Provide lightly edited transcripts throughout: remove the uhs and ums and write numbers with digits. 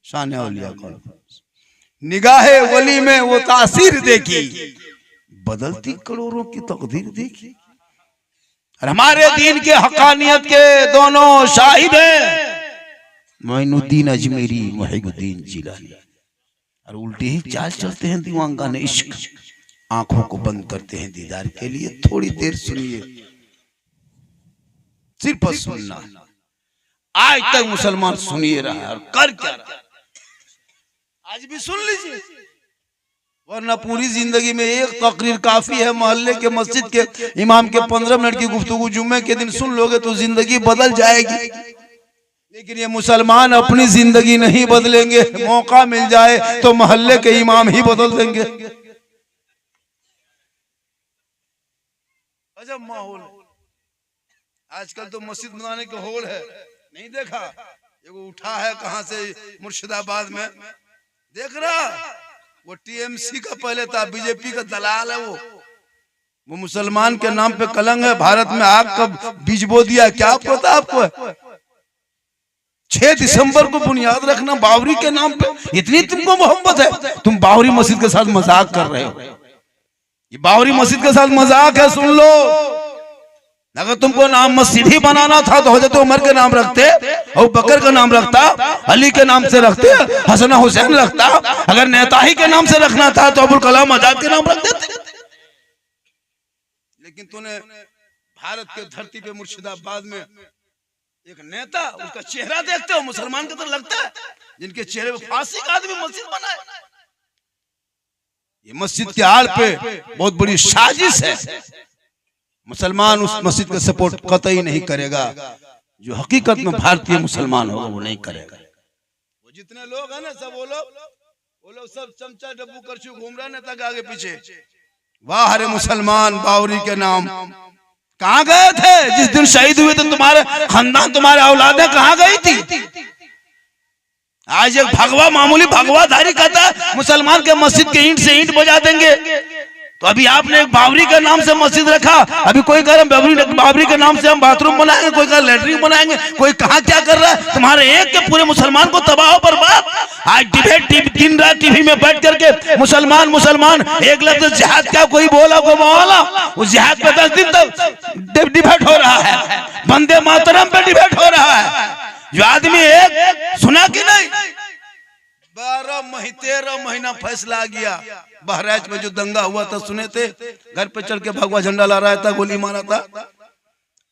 शान औलिया कॉन्फ्रेंस। निगाहे वली में वो तासीर देखी, बदलती करोड़ों की तकदीर देखी। और हमारे दीन के हकानियत के दोनों शाहिद हैं, मोइनुद्दीन अजमेरी, मुहिउद्दीन जिलानी। और उल्टी ही चाल चलते हैं दीवानगाने इश्क, आंखों को बंद करते हैं दीदार के लिए। थोड़ी देर सुनिए, सिर्फ सुनना। आज तक मुसलमान सुनिए रहा और कर क्या रहा, आज भी सुन लीजिए, वरना पूरी जिंदगी में एक तकरीर काफी है। मोहल्ले के मस्जिद के इमाम के 15 मिनट की गुफ्तगू जुम्मे के दिन सुन लोगे तो जिंदगी बदल जाएगी। लेकिन ये मुसलमान अपनी जिंदगी नहीं बदलेंगे, मौका मिल जाए तो मोहल्ले के इमाम ही बदल देंगे। अजब माहौल आजकल तो मस्जिद बनाने के होड़ है, नहीं देखा? एगो उठा है कहां से, मुर्शिदाबाद में, देख रहा? वो टीएमसी का पहले था, बीजेपी का दलाल है वो मुसलमान के नाम पे कलंक है। भारत में आग का बीज बो दिया, क्या पता आपको? 6 दिसंबर को बुनियाद रखना बावरी के नाम पे, इतनी तुमको मोहब्बत है, तुम बावरी मस्जिद के साथ मजाक कर रहे हो। ये बावरी मस्जिद के साथ मजाक है, सुन लो। अगर तुमको नाम मस्जिद ही बनाना था तो हजरत उमर के नाम रखते, अबू बकर का नाम रखता, अली के नाम से रखते, हसन हुसैन रखता। अगर नेताही के नाम से रखना था तो अबुल कलाम आजाद के नाम रख देते। लेकिन तूने भारत के धरती पे मुर्शिदाबाद में एक नेता, उसका चेहरा देखते हो मुसलमान की तरह लगता है, जिनके चेहरे पे फांसी का आदमी मस्जिद बनाए। ये मस्जिद के आड़ पे बहुत बड़ी साजिश है। मुसलमान उस मस्जिद का सपोर्ट कतई नहीं करेगा, जो हकीकत में भारतीय मुसलमान होगा वो नहीं करेगा। वो जितने लोग हैं ना, सब वो लोग सब चमचा डब्बू करछू घूम रहे नेता के आगे पीछे। वाह रे मुसलमान, बावरी के नाम कहाँ गए थे जिस दिन शहीद हुए थे? तुम्हारे खानदान, तुम्हारे औलादें कहाँ गई थी? आज एक भगवा, मामूली भगवाधारी कहता है मुसलमान के मस्जिद के ईंट से ईंट बजा देंगे। तो अभी आपने एक बावरी के नाम से मस्जिद रखा, अभी कोई कह रहा है बावरी के नाम से हम बाथरूम बनाएंगे, कोई कह लैट्रिन बनाएंगे, कोई कहाँ क्या कर रहा है। तुम्हारे एक के पूरे मुसलमान को तबाह बर्बाद। आज डिबेट दिन रात टीवी में बैठ करके मुसलमान मुसलमान एक लफ्ज जिहाद क्या कोई बोला, कोई बोला, उस जिहाद पे 10 दिन तक डिबेट हो रहा है, वंदे मातरम पे डिबेट हो रहा है। जो आदमी एक सुना कि नहीं, 13 महीना फैसला आ गया। बहराइच में जो दंगा हुआ था सुने थे, घर पे चढ़ के भगवा झंडा ला रहा था, गोली मारा था।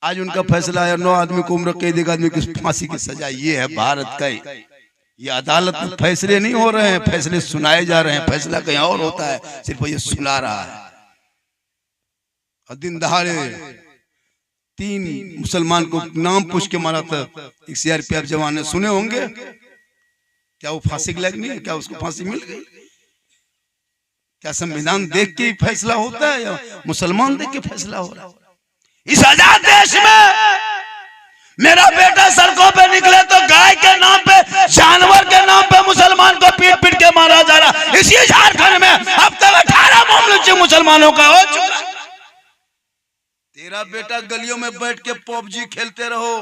आज उनका फैसला है, 9 आदमी को उम्र कैद, 1 आदमी की फांसी की सजा। ये है भारत का, ये अदालत में फैसले नहीं हो रहे हैं, फैसले सुनाए जा रहे हैं। फैसला कहीं और होता है, सिर्फ ये सुना रहा है। और दिन दहाड़े 3 मुसलमान को नाम पूछ के मारा था एक सीआरपीएफ जवान ने, सुने होंगे। क्या वो फांसी के लायक नहीं है? क्या उसको फांसी मिल गई? क्या संविधान देख के फैसला होता है या मुसलमान देख के फैसला हो रहा है? इस आजाद देश में मेरा बेटा सड़कों पे निकले तो गाय के नाम पे, जानवर के नाम पे मुसलमान को पीट पीट के मारा जा रहा। इसी झारखंड में अब तक 18 मामले मुसलमानों का हो चुका। तेरा बेटा गलियों में बैठ के पबजी खेलते रहो,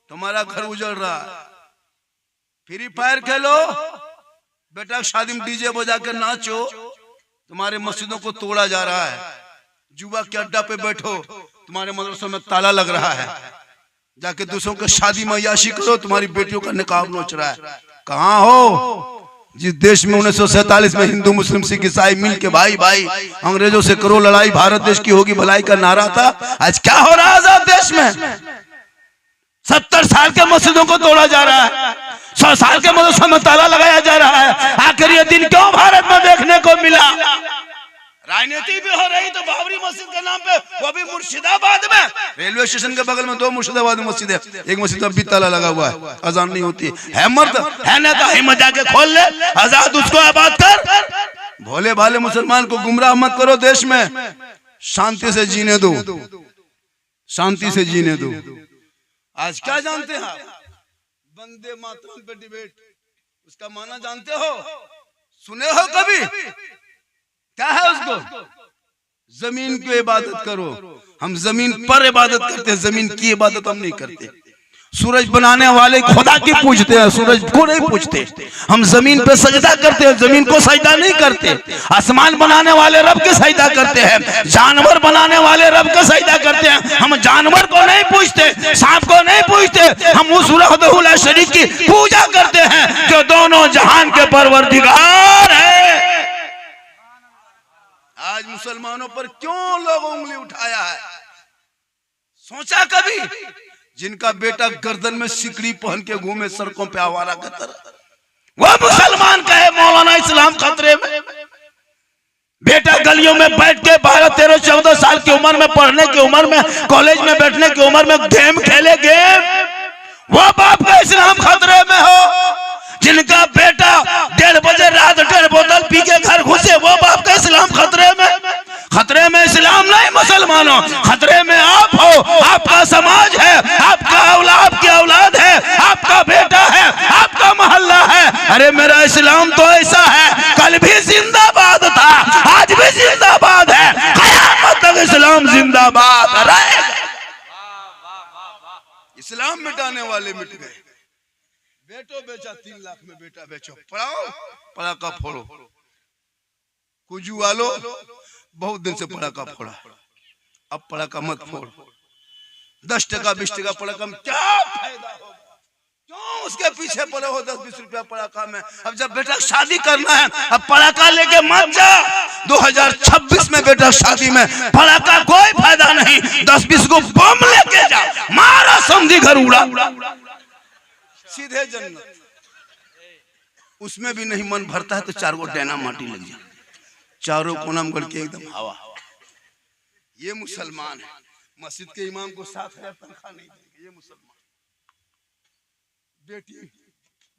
तुम्हारा घर उजड़ रहा। फ्री फायर खेलो, बेटा शादी में डीजे बजा के नाचो, तुम्हारे मस्जिदों को तोड़ा जा रहा है। जुआ के अड्डा पे बैठो, तुम्हारे मदरसों में ताला लग रहा है। जाके दूसरों के शादी में याशी करो, तुम्हारी बेटियों का निकाह नोच रहा है। कहाँ हो? जिस देश में 1947 में हिंदू मुस्लिम सिख ईसाई मिल के भाई भाई अंग्रेजों से करो लड़ाई, भारत देश की होगी भलाई का नारा था। आज क्या हो रहा है आजाद देश में? 70 साल के मस्जिदों को तोड़ा जा रहा है, 100 साल के मदरसों में ताला लगाया जा रहा है। आखिर ये दिन क्यों भारत में देखने को मिला? राजनीति भी हो रही तो बाबरी मस्जिद के नाम पे, वो भी मुर्शिदाबाद में, रेलवे स्टेशन के बगल में 2 मुर्शिदाबाद मस्जिद है। एक मस्जिद में भी ताला लगा हुआ है, अजान नहीं होती है। मर्द है ना, तो हिम्मत जाके खोल ले, आजाद उसको आबाद कर। भोले भाले मुसलमान को गुमराह मत करो, देश में शांति से जीने दो, शांति से जीने दो। आज क्या जानते हैं आप? वंदे मातरम पे डिबेट, उसका माना जानते हो? सुने हो कभी? क्या है उसको? जमीन की इबादत करो। हम जमीन पर इबादत करते हैं, जमीन की इबादत हम नहीं करते। सूरज बनाने वाले खुदा की पूजते हैं, सूरज को नहीं पूजते। हम जमीन पे सजदा करते हैं, जमीन को सजदा नहीं करते। आसमान बनाने वाले रब के सजदा करते हैं, जानवर बनाने वाले रब का सजदा करते हैं। हम जानवर को नहीं पूजते, सांप को नहीं पूजते, हम उस वहदहु ला शरीक की पूजा करते हैं जो दोनों जहान के परवरदिगार है। आज मुसलमानों पर क्यों लोग उंगली उठाया है? सोचा कभी? जिनका बेटा गर्दन में सिकड़ी पहन के घूमे सड़कों पे आवारा की तरह, वह मुसलमान कहे मौलाना इस्लाम खतरे में। बेटा गलियों में बैठ के 12, 13, 14 साल की उम्र में, पढ़ने की उम्र में, कॉलेज में बैठने की उम्र में गेम खेले गेम, वह बाप का इस्लाम खतरे में हो। जिनका बेटा 1:30 बजे रात 1.5 बोतल पी के घर घुसे, वो बाप का इस्लाम खतरे में। खतरे में इस्लाम नहीं मुसलमानों, खतरे में आप हो, आपका समाज है, आपका आपकी औलाद है, आपका बेटा है, आपका मोहल्ला है। अरे मेरा इस्लाम तो ऐसा है, कल भी जिंदाबाद था, आज भी जिंदाबाद है, क़यामत तक इस्लाम जिंदाबाद रहेगा। इस्लाम मिटाने वाले मिट गए। बेटो बेचा 3 लाख में, बेटा बेचो, पढ़ाओ, पड़ाका फोड़ो। कुजू वालो बहुत दिन से पड़ाका फोड़ा, अब पड़ाका मत फोड़। 10 टका 20 टका पड़ाका में क्या फायदा होगा? क्यों उसके पीछे पड़े हो 10-20 रुपया पड़ाका में? अब जब बेटा शादी करना है, अब पड़ाका लेके मत जा। 2026 में बेटा शादी में पड़ाका कोई फायदा नहीं। 10-20 को बम लेके जा, मारा समझी घर उड़ा, सीधे जन्नत। उसमें भी नहीं मन भरता है तो 4 गो डैना माटी लग जाए, चारों कोना में गड़ के एकदम हवा। ये मुसलमान है। मस्जिद के इमाम को 7,000 तनख्वाह नहीं देंगे ये मुसलमान। बेटी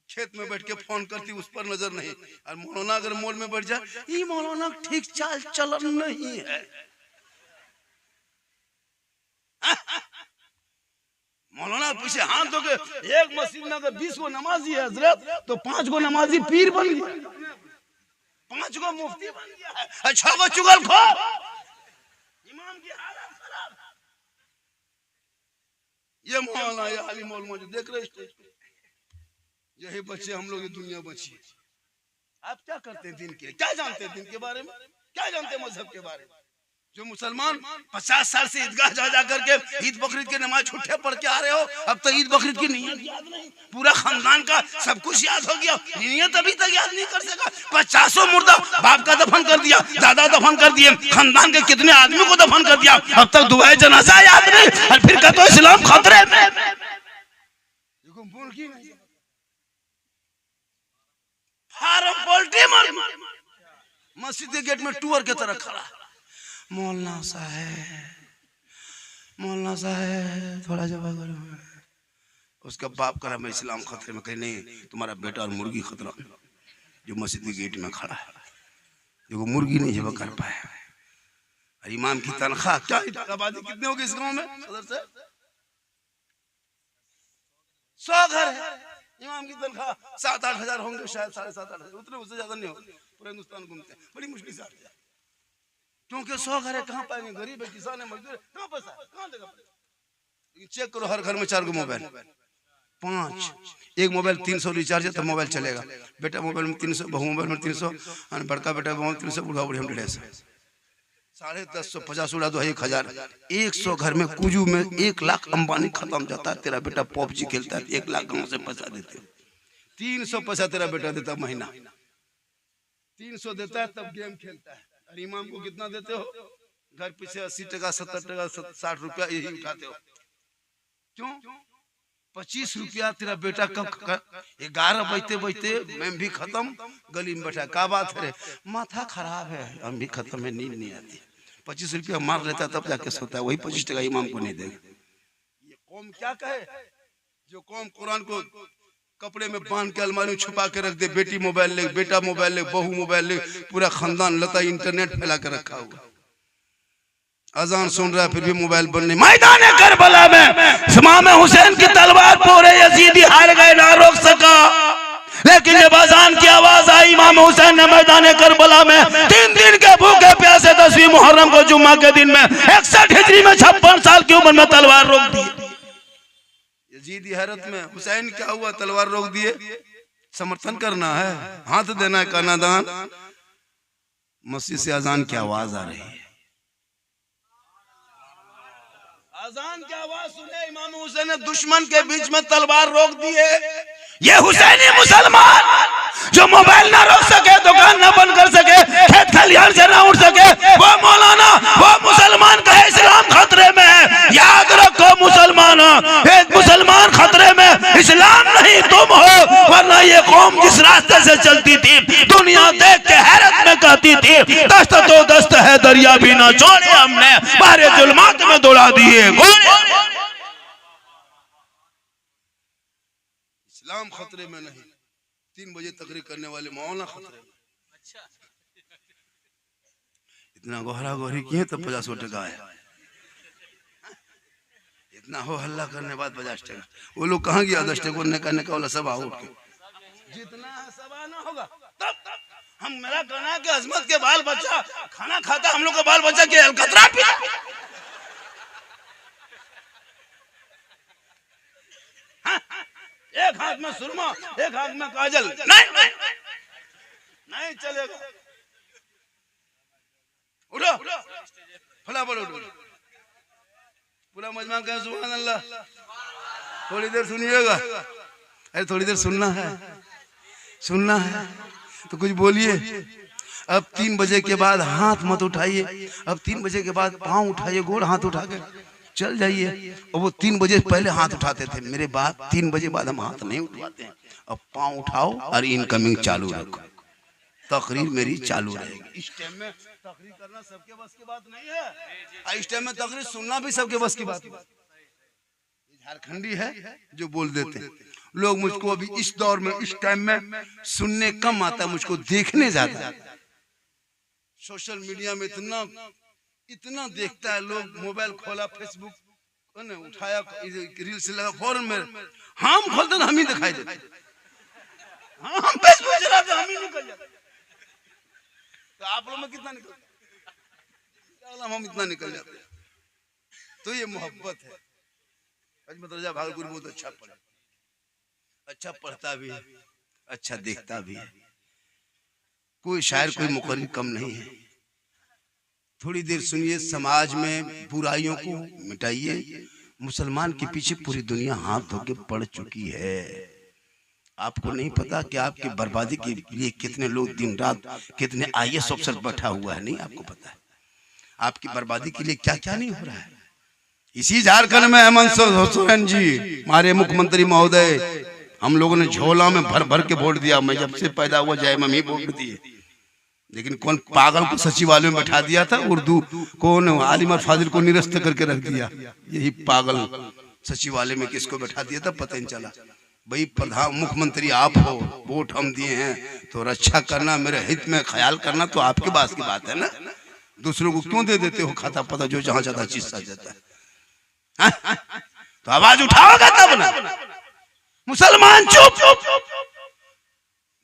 खेत में बैठ के फोन करती, उस पर नजर नहीं। और मौलाना अगर मॉल में बैठ जाए, ये मौलाना ठीक चाल चलन नहीं है। मौलाना पीछे हाथ धो के, एक मस्जिद में अगर 20 गो नमाजी है हजरत, तो 5 गो नमाजी पीर बन गया, 5 गो मुफ्ती बन गया है, 6 गो चुगलखोर। इमाम की हालत खराब। ये मौलाना, ये अली मौलवी जो देख रहे स्टेज पे, यही बच्चे हम लोग, ये दुनिया बची। आप क्या करते हैं दिन के लिए? क्या जानते हैं दिन के बारे में? क्या जानते हैं मजहब के बारे में? जो मुसलमान 50 साल से ईदगाह जा करके ईद बकरीद के नमाज छुट्टे पढ़ के आ रहे हो, अब तो ईद बकरीद की नियत याद नहीं, पूरा खानदान का सब कुछ याद हो गया, नियत अभी तक याद नहीं कर सका। 50 मुर्दा बाप का दफन कर दिया, दादा दफन कर दिए, खानदान के कितने आदमी को दफन कर दिया, अब तक दुआए जनाजा याद नहीं। और फिर कहते हो इस्लाम खतरे में। फार्म पोल्ट्री मस्जिद के गेट में टूअर के तरह खड़ा, मौलाना साहब थोड़ा जवाब करो। उसका बाप करा मैं इस्लाम खतरे में, कहीं नहीं, तुम्हारा बेटा और मुर्गी खतरा जो मस्जिद के गेट में खड़ा है, देखो मुर्गी नहीं जब कर पाया। और इमाम की तनख्वाह क्या, आबादी कितने होगी इस गांव में? सदर से 100 घर है, इमाम की तनख्वाह 7-8 हजार होंगे शायद, 7.5-8 हजार, उतने उससे ज्यादा नहीं होगा। पूरे हिंदुस्तान घूमते हैं, बड़ी मुश्किल से आते हैं, क्योंकि 100 घर है, कहाँ पाएंगे? गरीब है, किसान है, मजदूर है, कहाँ पैसा है, कहाँ देगा? चेक करो, हर घर में 4 गो मोबाइल, 5, एक मोबाइल 300 रिचार्ज है तो मोबाइल चलेगा। बेटा मोबाइल में 300, बहू मोबाइल में 300, बड़का बेटा मोबाइल 300, बुढ़ा बुढ़ी हम 150, 150, 50 उड़ा दो 1000। 100 घर में कुजू में 1 लाख अंबानी खत्म जाता है। तेरा बेटा पबजी खेलता है, 1 लाख गाँव से पैसा देते, 300 पैसा तेरा बेटा देता महीना, 300 देता है तब गेम खेलता है। और इमाम को कितना देते हो? घर पीछे 80 टका, 70 टका, 60 रुपया यही उठाते हो। क्यों? 25 रुपया तेरा बेटा कब 11 बजते मैं भी खत्म, गली में बैठा, क्या बात है? माथा खराब है, हम भी खत्म है, नींद नहीं आती। 25 रुपया मार लेता तब जाके सोता है, वही 25 टका इमाम को नहीं देगा। ये कौम क्या कहे? जो कौम कुरान को कपड़े में बांध के अलमारी में छुपा के रख दे, बेटी मोबाइल ले, बेटा मोबाइल ले, बहू मोबाइल ले, पूरा खानदान लता इंटरनेट फैला के रखा हुआ, अजान सुन रहा है फिर भी मोबाइल बनने। मैदान करबला में इमाम हुसैन की तलवार पूरे यजीदी हार गए, ना रोक सका, लेकिन जब अजान की आवाज आई, इमाम हुसैन ने मैदान करबला में 3 दिन के भूखे प्यासे 10वीं मुहर्रम को जुम्मा के दिन में 61 हिजरी में 56 साल की उम्र में तलवार रोक दी। जीद हैरत में, हुसैन क्या हुआ, तलवार रोक दिए, समर्थन करना है, हाथ देना है, कनादान। मस्जिद से अजान की आवाज आ रही है, अजान की आवाज सुने इमाम हुसैन ने दुश्मन के बीच में तलवार रोक दी है। ये हुसैनी मुसलमान जो मोबाइल ना रोक सके, दुकान ना बंद कर सके, खेत खलिहान से ना उठ सके, वो मौलाना, वो मुसलमान का इस्लाम खतरे में है। याद रखो मुसलमान, एक मुसलमान खतरे में, इस्लाम नहीं तुम हो। वरना ये कौम जिस रास्ते से चलती थी, दुनिया देख के हैरत में कहती थी दस्त तो दस्त है दरिया भी ना छोड़े, हमने बारे जुल्मात में दौड़ा दिए। इस्लाम खतरे में नहीं, 3 बजे तकरीर करने वाले मौलाना खतरे में। इतना गोहरा गोहरी किए तो 50 टका है, इतना हो हल्ला करने बाद 50 टका। वो लोग कहाँ गया 10 टका ने करने का वाला, सब आओ जितना है सब आना होगा। तब हम, मेरा कहना है कि अजमत के बाल बच्चा खाना खाता, हम लोग का बाल बच्चा के अलकतरा पीता। एक हाथ में सुरमा, एक हाथ में काजल, नहीं चलेगा। उठो, फटाफट उठो, पूरा मजमा कहें सुभान अल्लाह। थोड़ी देर सुनिएगा, अरे थोड़ी देर सुनना है, सुनना है तो कुछ बोलिए। अब 3 बजे के बाद हाथ मत उठाइए, अब 3 बजे के बाद पाँव उठाइए, गोड़ हाथ उठा के चल जाइए। और वो 3 बजे पहले हाथ उठाते थे, मेरे बाप 3 बजे बाद हम हाथ नहीं उठवाते हैं। अब पाँव उठाओ और इनकमिंग चालू रखो, तकरीर मेरी चालू रहेगी। इस टाइम में तकरीर करना सबके बस की बात नहीं है, इस टाइम में तकरीर सुनना भी सबके बस की बात है। झारखंडी है जो बोल देते हैं लोग, मुझको अभी इस दौर में, इस टाइम में सुनने कम आता है, मुझको देखने ज्यादा। सोशल मीडिया में इतना देखता है लोग, मोबाइल खोला, फेसबुक उठाया, रील्स लगा, फौरन में हम खोलते हम ही दिखाई देते, हम फेसबुक चलाते हम ही निकल जाते। तो आप लोग में कितना निकलता, हम इतना निकल जाते। तो ये मोहब्बत है। अजमत रजा भागलपुर बहुत अच्छा पढ़ा, अच्छा पढ़ता भी है, अच्छा देखता भी है, कोई शायर कोई मुकर्रिर कम नहीं है। थोड़ी देर सुनिए, समाज में बुराइयों को मिटाइए। मुसलमान के पीछे पूरी दुनिया हाथ धो के पड़ चुकी है। आपको नहीं पता कि आपकी बर्बादी के लिए कितने लोग दिन रात, कितने IAS अफसर बैठा हुआ है, नहीं आपको पता है आपकी बर्बादी के लिए क्या क्या नहीं हो रहा है। इसी झारखंड में हेमंत सोरेन जी, हमारे मुख्यमंत्री महोदय, हम लोगों ने झोला में भर भर के वोट दिया। मैं जब से पैदा हुआ जय मम्मी वोट दिए, लेकिन कौन पागल को सचिवालय में बैठा दिया था, उर्दू कौन आलिम और फाजिल को निरस्त करके रख दिया। यही पागल सचिवालय में किसको बैठा दिया था पता नहीं चला। भाई प्रधान मुख्यमंत्री आप हो, वोट हम दिए हैं, तो रक्षा करना, मेरे हित में ख्याल करना तो आपके पास की बात है ना। दूसरों को क्यों दे देते हो खाता पता, जो जहां चाहता चीज सा जाता है। तो आवाज उठाओगे तब ना। मुसलमान चुप,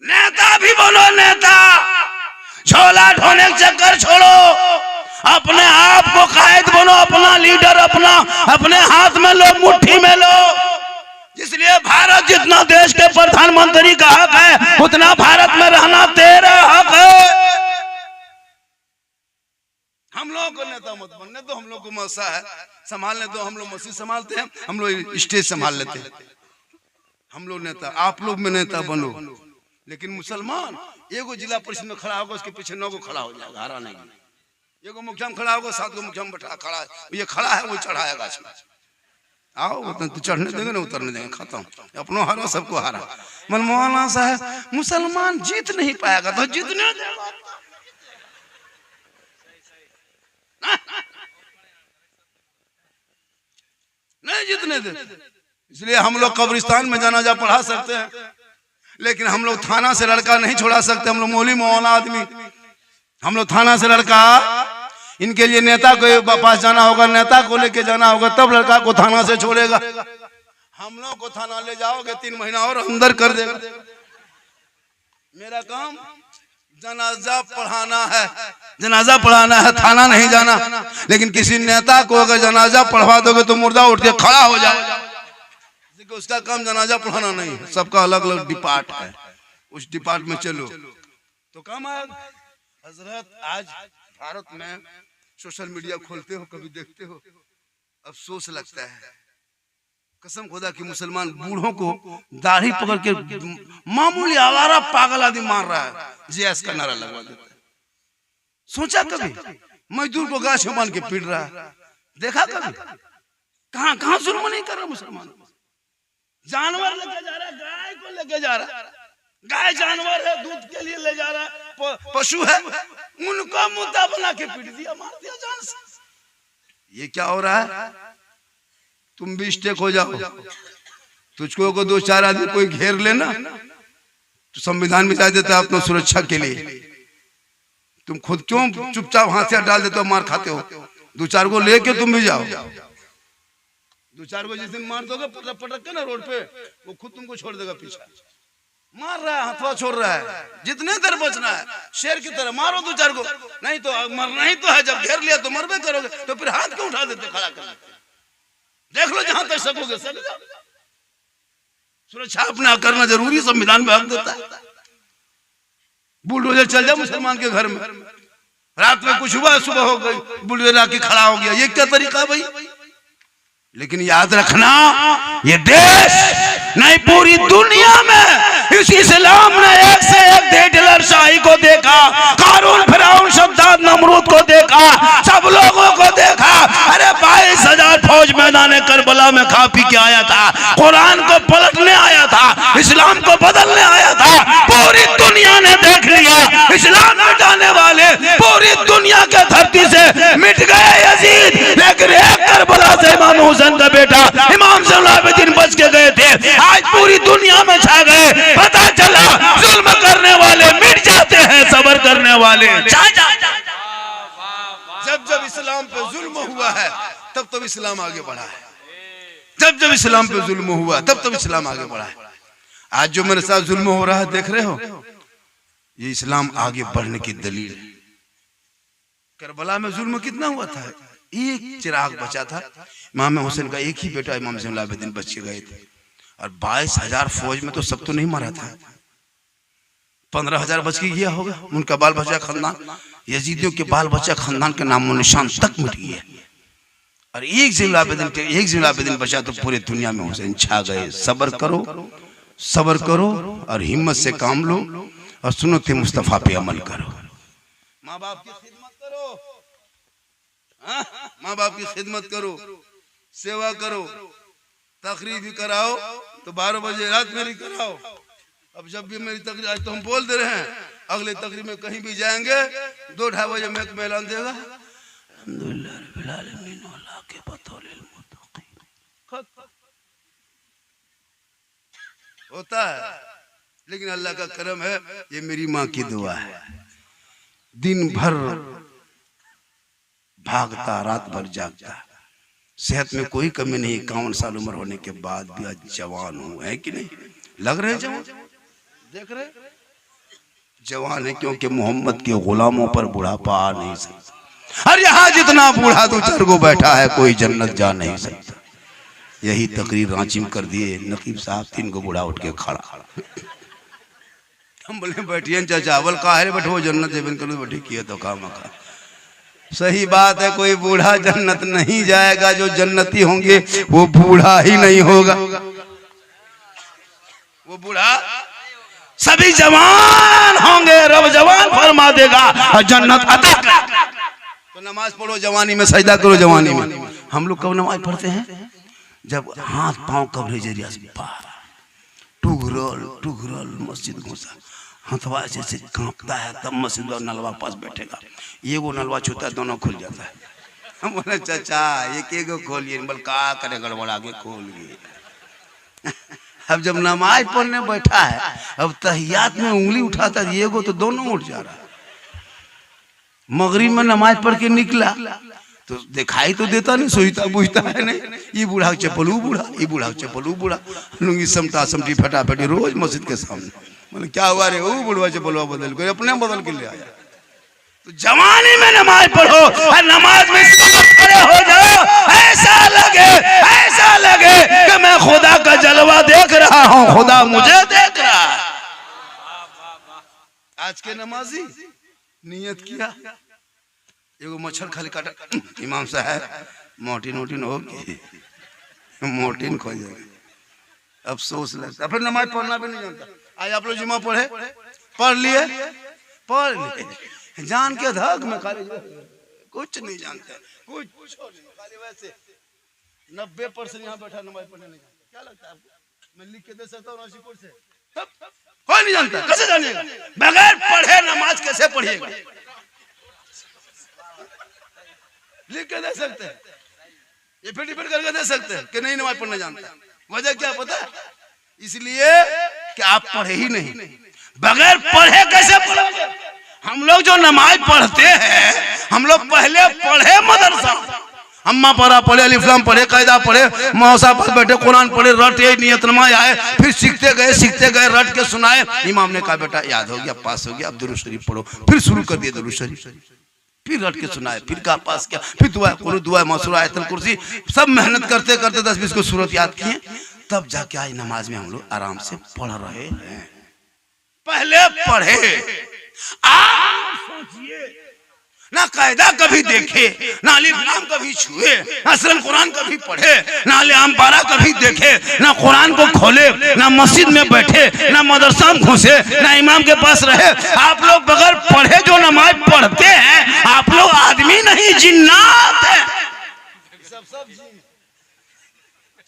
नेता भी बोलो, नेता झोला ढोने का चक्कर छोड़ो, अपने आप को कायद बनो, अपना लीडर अपने हाथ में लो, मुट्ठी में लो। इसलिए भारत जितना देश के प्रधानमंत्री का हक है, उतना भारत में रहना तेरा हक है। हम लोगों को नेता मत बनने दो, हम लोग को मौसा है, संभालने दो। हम लोग मस्जिद संभालते हैं, हम लोग स्टेज संभाल लेते हैं, हम लोग नेता। आप लोग में नेता बनो। लेकिन मुसलमान एगो जिला परिषद में खड़ा होगा, उसके पीछे 9 को खड़ा हो जाएगा, हरा नहीं। एगो मुखिया में खड़ा होगा, 7 को मुखिया में बैठा खड़ा है, ये खड़ा है वो चढ़ाएगा। आओ तो चढ़ने देंगे ना उतरने देंगे, खत्म। अपनों हरा सबको हरा। मनमोहना साहब, मुसलमान जीत नहीं पाएगा तो जीतने देगा, नहीं जीतने दे। इसलिए हम लोग कब्रिस्तान में जनाजा पढ़ा सकते हैं, लेकिन हम लोग थाना से लड़का नहीं छोड़ा सकते। हम लोग मौली मौलाना आदमी, हम लोग थाना से लड़का, इनके लिए नेता को पास जाना होगा, नेता को लेके जाना होगा, तब लड़का को थाना से छोड़ेगा। हम लोग को थाना ले जाओगे 3 महीना और अंदर कर देगा। मेरा काम जनाजा पढ़ाना है, जनाजा पढ़ाना है, थाना नहीं जाना। लेकिन किसी नेता को अगर जनाजा पढ़वा दोगे तो मुर्दा उठ के खड़ा हो जाएगा। क्योंकि उसका काम जनाजा पढ़ाना नहीं है, सबका अलग अलग डिपार्ट है, उस डिपार्ट में चलो। तो काम हजरत आज भारत में सोशल मीडिया खोलते हो, कभी देखते हो, अफसोस लगता है कसम खुदा कि मुसलमान बूढ़ों को दाढ़ी पकड़ के मामूली आवारा पागल आदमी मार रहा है, जेएस का नारा लगवा देता है। सोचा कभी मजदूर को गाछ में बांध के पीट रहा है, देखा कभी? कहां कहां जुल्म नहीं कर रहा मुसलमान। जानवर लेके जा रहा है, गाय को लेके जा रहा है, गाय जानवर है, दूध के लिए ले जा रहा है, पशु है, उनको मुद्दा बना के पीट दिया, मार दिया जान से। ये क्या हो रहा है? तुम भी स्टेक हो जाओ, तुझको को दो चार आदमी कोई घेर लेना तो संविधान में जा देता है अपना सुरक्षा के लिए। तुम खुद क्यों चुपचाप हाथ से डाल देते हो, मार खाते हो? दो चार को लेके तुम भी जाओ, दो चार को जिस दिन मार दोगे पटक पटक के ना रोड पे, वो खुद तुमको छोड़ देगा पीछा। मार रहा है, हथवा छोड़ रहा है, जितने देर बचना है शेर की तरह मारो दो चार को, नहीं तो मरना ही तो है। जब घेर लिया तो मरबे करोगे, तो फिर हाथ क्यों उठा देते, खड़ा कर देते? देख लो जहां तक सकोगे सक जाओ। सुरक्षा अपना करना जरूरी, संविधान में हक देता है। बुलडोजर चल जाए मुसलमान के घर में, रात में कुछ हुआ, सुबह हो गई बुलडोजर आके खड़ा हो गया, ये क्या तरीका भाई? लेकिन याद रखना, ये देश नहीं पूरी दुनिया में इस इस्लाम ने एक से एक हिटलर शाही को देखा, कारून फिरौन शद्दाद नमरूद को देखा, सब लोगों को देखा। अरे 22,000 फौज मैदान करबला में खा पी के आया था, कुरान को पलटने आया था, इस्लाम को बदलने आया था। पूरी दुनिया ने देख लिया, इस्लाम मिटाने वाले पूरी दुनिया के धरती से मिट गए यजीद, लेकिन एक करबला से इमाम हुसैन का बेटा इमाम ज़ैनुल आबिदीन बच के गए थे, आज पूरी दुनिया में छा गए। पता चला जुल्म करने वाले मिट जाते हैं, सब्र करने वाले छा जाते हैं। जब जब इस्लाम पे जुल्म हुआ है तब तब इस्लाम आगे बढ़ा है, जब जब इस्लाम पे जुल्म हुआ तब तब इस्लाम आगे बढ़ा है। आज जो मेरे साथ जुल्म हो रहा है देख रहे हो, ये इस्लाम आगे बढ़ने की दलील है। करबला में जुल्म कितना हुआ था, एक चिराग बचा था, इमाम हुसैन का एक ही बेटा इमाम ज़ैनुल आबिदीन बच के गए थे। और 22,000 फौज में तो सब तो नहीं मरा था, 15,000 बच के गया होगा, उनका बाल बच्चा खानदान, यजीदियों के बाल बच्चा खानदान के नामो निशान तक मिट गया। और एक ज़ैनुल आबिदीन बचा तो पूरे दुनिया में हुसैन छा गए। सब्र करो, सब्र करो और हिम्मत से काम लो और सुन्नत मुस्तफा पे अमल करो। माँ बाप की खिदमत करो, माँ बाप की खिदमत करो, सेवा करो, तकरीर भी कराओ तो 12 बजे रात मेरी कराओ। अब जब भी मेरी तकरीर, आज तो हम बोल दे रहे हैं, अगले तकरीर में कहीं भी जाएंगे 2-2:30 बजे में एक ऐलान देगा, अल्हम्दुलिल्लाह रब्बिल आलमीन वल्लाह के बतौलिल मुत्तकीन। होता है, लेकिन अल्लाह का करम है, ये मेरी माँ की दुआ है। दिन भर भागता, रात भर जागता, सेहत में कोई कमी नहीं, 51 साल उम्र होने के बाद भी आज जवान हूँ, है कि नहीं? लग रहे जवान, देख रहे जवान है, क्योंकि मोहम्मद के गुलामों पर बुढ़ापा आ नहीं सकता। और यहाँ जितना बूढ़ा दो चार को बैठा है, कोई जन्नत जा नहीं सकता। यही तकरीर रांची में कर दिए नकीब साहब, 3 को बूढ़ा उठ के खड़ा। हम बोले बैठिए चाचा, बोल का है बैठो जन्नत जेबन करो, बैठे किए तो काम का। सही बात है, कोई बूढ़ा जन्नत नहीं जाएगा, जो जन्नती होंगे वो बूढ़ा ही नहीं होगा, वो बूढ़ा, सभी जवान होंगे, रब जवान फरमा देगा और जन्नत अता। तो नमाज पढ़ो जवानी में, सजदा करो जवानी में। हम लोग कब नमाज पढ़ते हैं? जब हाथ पांव कवरेज एरिया से बाहर टुगरल मस्जिद घुसा, हथवा ऐसे कांपता है, तब मस्जिद और नलवा पास बैठेगा, ये वो नलवा छूता है, दोनों खुल जाता है। हम बोले चाचा एक एक खोलिए, बोल का करे गड़बड़ा के खोल गए। अब जब नमाज पढ़ने बैठा है, अब तहियात में उंगली उठाता है, ये तो दोनों उठ जा रहा है। मगरिब में नमाज पढ़ के निकला तो दिखाई तो देता नहीं, सोचता बुझता है नहीं, ये बूढ़ा चपलू बूढ़ा, ये बूढ़ा चपलू बूढ़ा, लुंगी समटा समटी फटाफटी रोज मस्जिद के सामने। बोले क्या हुआ रे, वो बुढ़वा चपलवा बदल कर अपने बदल के ले आया। तो जवानी में नमाज पढ़ो और नमाज में खड़े हो जाओ, ऐसा लगे कि मैं खुदा का जलवा देख रहा हूं, खुदा मुझे देख रहा है। आज के नमाजी नियत किया, एगो मच्छर खाली काटा, इमाम साहब मोटिन होगी, मोटिन खो जाएगी, अफसोस लगता। फिर नमाज पढ़ना भी नहीं जानता। आज आप लोग जुम्मा पढ़ लिए, जान के धक में खाली कुछ नहीं जानते, कुछ खाली वैसे 90% यहाँ बैठा नमाज पढ़ने नहीं जानता। क्या लगता है आपको मैं लिख के दे सकता हूँ 80%? कोई नहीं जानता। कैसे जानिएगा? बगैर पढ़े नमाज कैसे पढ़िएगा? लिख के दे सकते हैं, ये फिर डिपेंड करके दे सकते हैं कि नहीं नमाज पढ़ना जानता। वजह क्या पता है? इसलिए कि आप पढ़े ही नहीं। बगैर पढ़े कैसे पढ़ोगे? हम लोग जो नमाज पढ़ते हैं, हम लोग पहले पढ़े मदरसा, अम्मा पढ़ा पढ़े, अलिफ्लाम पढ़े, कायदा पढ़े, मौसा पर बैठे कुरान पढ़े, रटे, नियत नमाज आए, फिर सीखते गए, रट के सुनाए। इमाम ने कहा बेटा याद हो गया, पास हो गया, अब दुरूद शरीफ पढ़ो। फिर शुरू कर दिया दुरूद शरीफ, फिर रट के सुनाए, फिर कहा पास किया, फिर दुआ मसूरा, आयतुल कुर्सी, सब मेहनत करते 10-20 को सूरत याद किए, तब जाके आज नमाज में हम लोग आराम से पढ़ रहे हैं। पहले पढ़े, आप सोचिए ना कायदा कभी देखे, ना अलिफ्लाम कभी छुए, ना असलन कुरान कभी पढ़े, ना अलियाम पारा कभी देखे, ना कुरान को खोले, ना मस्जिद में बैठे, ना मदरसा में घुसे, ना इमाम के पास रहे। आप लोग बगैर पढ़े जो नमाज पढ़ते हैं, आप लोग आदमी नहीं जिन्नात है।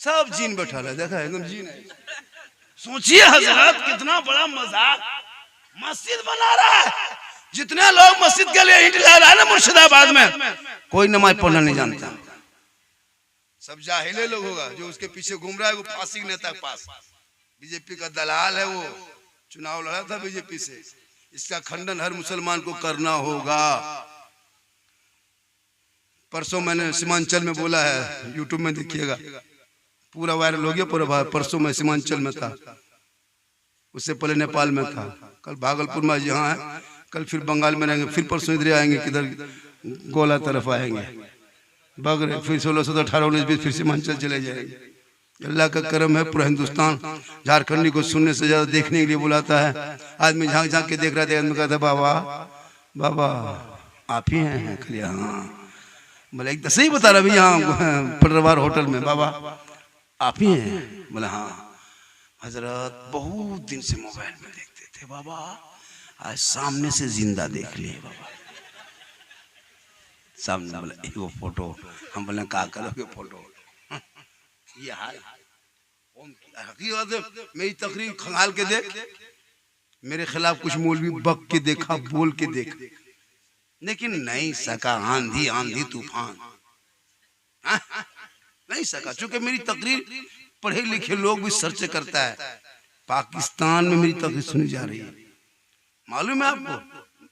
सब जीन बैठा है, देखा एकदम जीन है। सोचिए हजरत कितना बड़ा मजाक मस्जिद बना रहा है। जितने लोग मस्जिद के लिए ईंट ला रहा है ना मुर्शिदाबाद में, कोई नमाज पढ़ना नहीं जानता। सब जाहिले लोग होगा जो उसके पीछे घूम रहा है, वो फांसी नेता के पास, बीजेपी का दलाल है, वो चुनाव लड़ा था बीजेपी से। इसका खंडन हर मुसलमान को करना होगा। परसों मैंने सीमांचल में बोला है, यूट्यूब में देखिएगा, पूरा वायरल हो गया पूरा। परसों में सीमांचल में था, उससे पहले नेपाल में था, कल भागलपुर में यहाँ है, कल फिर बंगाल में रहेंगे, फिर परसों इधर आएंगे, किधर गोला तरफ आएंगे, बगरे, फिर 16, 17, 18, 19, 20 फिर सीमांचल चले जाएंगे। अल्लाह का करम है, पूरा हिंदुस्तान झारखंडी को सुनने से ज्यादा देखने के लिए बुलाता है। आदमी झांक झांक के देख रहा था, आदमी कहता बाबा बाबा आप ही हैं? खाली हाँ। बोले एक सही बता रहा भैया, यहाँ पटरवार होटल में, बाबा आप ही हैं? बोले हाँ हजरत बहुत दिन से मोबाइल में देखते थे बाबा, आज सामने से जिंदा देख लिए बाबा, सामने। बोले वो फोटो, हम बोले क्या करोगे फोटो? ये हाल हकीकत मेरी तकरीर खंगाल के देख, मेरे खिलाफ कुछ मौलवी बक के देखा, बोल के देख, लेकिन नहीं सका। आंधी तूफान नहीं सका, चूंकि मेरी तकरीर पढ़े लिखे लोग भी सर्च करता है। पाकिस्तान में मेरी तकरीर सुनी जा रही है, मालूम है आपको?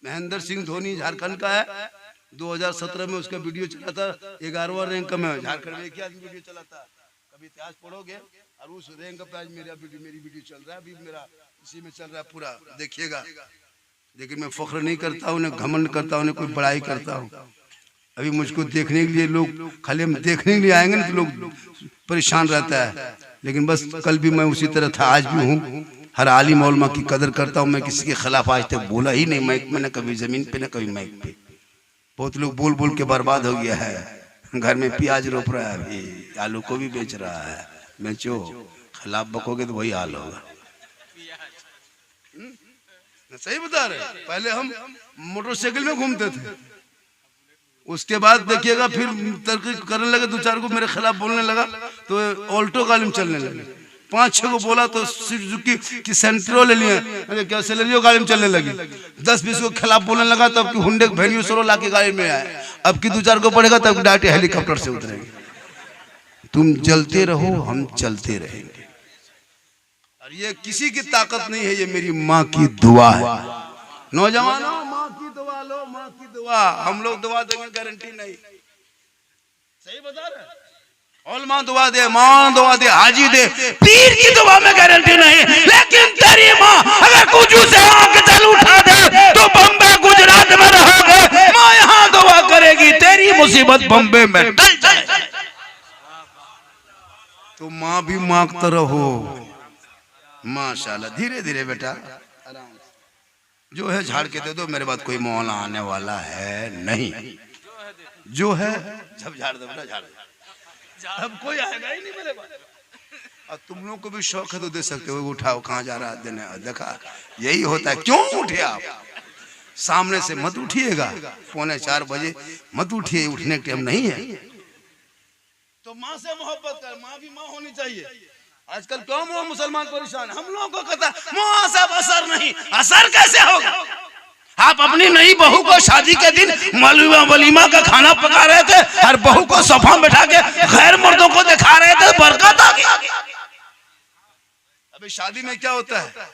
महेंद्र सिंह धोनी झारखंड का है, 2017 में उसका वीडियो चला था 11वां रैंक में। झारखंड में एक आदमी वीडियो चला था, कभी इतिहास पढ़ोगे, और उस रैंक पे आज मेरी वीडियो चल रहा है, अभी मेरा इसी में चल रहा है पूरा, देखिएगा। लेकिन मैं फख्र नहीं करता हूँ, न घमंड करता हूँ, न कोई बड़ाई करता हूँ। अभी मुझको देखने के लिए लोग, खाली हम देखने के लिए आएंगे ना तो लोग परेशान रहता है। लेकिन बस कल भी मैं उसी तरह था, आज भी हूँ। हर आलिम उलमा की कदर करता हूँ, मैं किसी के खिलाफ आज तक बोला ही नहीं माइक में, न कभी जमीन पे न कभी माइक पे। बहुत लोग बोल बोल के बर्बाद हो गया है। घर में प्याज रोप रहा है, अभी आलू को भी बेच रहा है, बेचो, खिलाफ बकोगे तो वही हाल होगा। सही बता रहे, पहले हम मोटरसाइकिल में घूमते थे, उसके बाद देखिएगा फिर तरक्की करने लगे, 2-4 को मेरे खिलाफ बोलने लगा तो ऑल्टो गालिम चलने लगे। 5-6 को बोला तो सुजुकी की सेंट्रो ले लिए, क्या सेलेरियो गाड़ी में चलने लगी। 10-20 को खिलाफ बोलने लगा तब की हुंडे वेन्यू सोरो लाके गाड़ी में आए। अब की 2-4 को पड़ेगा तब डायरेक्ट हेलीकॉप्टर से उतरेंगे। तुम जलते रहो, हम चलते रहेंगे। और ये किसी की ताकत नहीं है, ये मेरी माँ की दुआ है। नौजवानों माँ की दुआ लो, माँ की दुआ। हम लोग दुआ देंगे गारंटी नहीं। सही बता रहे? उलमा दुआ दे, माँ दुआ दे, हाजी दे, पीर की दुआ में गारंटी नहीं। लेकिन तेरी माँ अगर कुछ से आंख जल उठा दे तो बम्बे गुजरात में रहोगे, माँ यहाँ दुआ करेगी तेरी मुसीबत बम्बे में टल जाए। तो माँ भी मांगते रहो। माशाल्लाह, धीरे धीरे बेटा, आराम से। जो है झाड़ के दे दो, मेरे बाद कोई मौला आने वाला है नहीं। जो है जब झाड़ दो बेटा, झाड़ दो, अब कोई आएगा ही नहीं मेरे बाद। और तुम लोग को भी शौक है तो दे सकते हो। उठाओ, कहाँ जा रहा है देने, देखा यही होता है। क्यों उठे आप? सामने से मत उठिएगा, 3:45 बजे मत उठिए, उठने के टाइम नहीं है। तो माँ से मोहब्बत कर, माँ भी माँ होनी चाहिए। आजकल क्यों मुसलमान परेशान? हम लोगों को कहता माँ से असर नहीं, असर कैसे होगा? आप अपनी नई बहू को शादी के दिन वलीमा का खाना पका रहे थे और बहू को सोफा बैठा के गैर मर्दों को दिखा रहे थे, बरकत आ गई। अभी शादी में क्या होता है?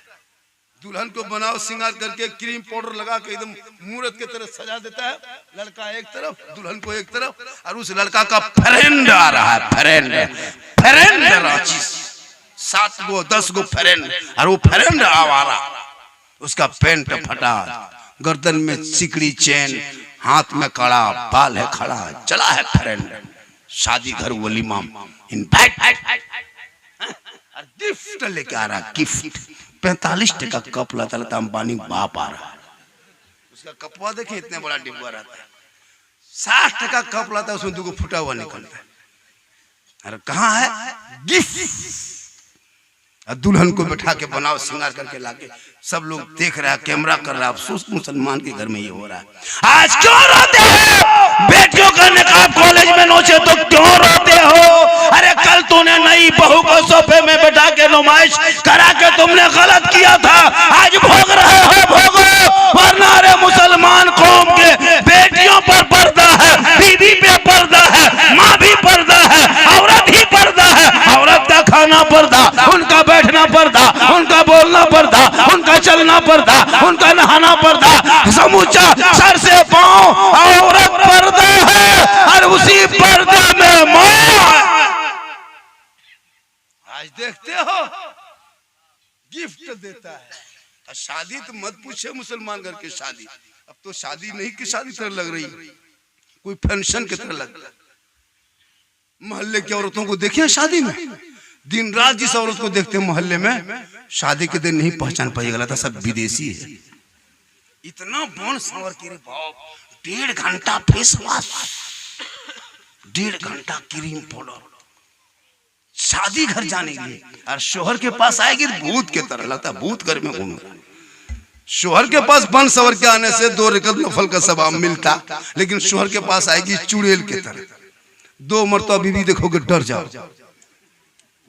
दुल्हन को बनाओ श्रृंगार करके, क्रीम पाउडर लगा के एकदम मूर्त की तरह सजा देता है। लड़का एक तरफ, दुल्हन को एक तरफ, और उस लड़का का फ्रेंड आ रहा है, फ्रेंड रांची 7 गो 10 गो फ्रेंड, और वो फ्रेंड आवारा, उसका पैंट फटा, गर्दन में सिकड़ी चेन, हाथ में कड़ा, बाल है खड़ा, चला है फ्रेंड शादी घर वलीमा इनवाइट, गिफ्ट लेके आ रहा, गिफ्ट 45 टका कप लाता लाता अंबानी बाप आ रहा है। उसका कपवा देखे, इतने बड़ा डिब्बा रहता है। 60 टका कप लाता है, उसमें 2 फुटा हुआ निकलता है। अरे कहाँ है गिफ्ट? दुल्हन को बैठा के बनाओ श्रृंगार करके लाके, सब लोग देख रहा है, कैमरा कर रहा है। अफसोस मुसलमान के घर में ये हो रहा है। आज क्यों रोते हो? बेटियों का निकाब कॉलेज में नोचे तो क्यों रोते हो? अरे कल तूने नई बहू को सोफे में बैठा के नुमाइश करा के तुमने गलत किया था, आज भोग रहे हो, भोगो। वरना अरे मुसलमान कौम के बेटियों पर पर्दा है, बीवी पे पर्दा है, माँ भी पर्दा है, औरत ही पर्दा है। औरत का खाना पर्दा, उनका बैठना पर्दा, उनका बोलना पर्दा, उनका चलना पर्दा, उनका नहाना पर्दा, समूचा सर से पांव औरत पर्दा है, और उसी पर्दा में मौत। आज देखते हो गिफ्ट देता है। शादी तो मत पूछे, मुसलमान घर की शादी अब तो शादी नहीं की शादी तरह लग रही, कोई फंक्शन की तरह लग रहा। मोहल्ले की औरतों को देखिए शादी में, दिन रात जिस औरत को देखते हैं मोहल्ले में, शादी के दिन नहीं पहचान पाइएगा, था सब विदेशी है। इतना बन संवर के बाप, 1.5 घंटा फेस वॉश, 1.5 घंटा क्रीम पाउडर, शादी घर जाने के लिए। और शोहर के पास आएगी भूत के तरह लगता है, भूत घर में घूम रहा। शोहर के पास बन सवर के आने से 2 रकत नफल का सवाब मिलता, लेकिन शोहर के पास आएगी चुड़ैल के तरह, 2 मरतबा बीवी देखोगे डर जाओ।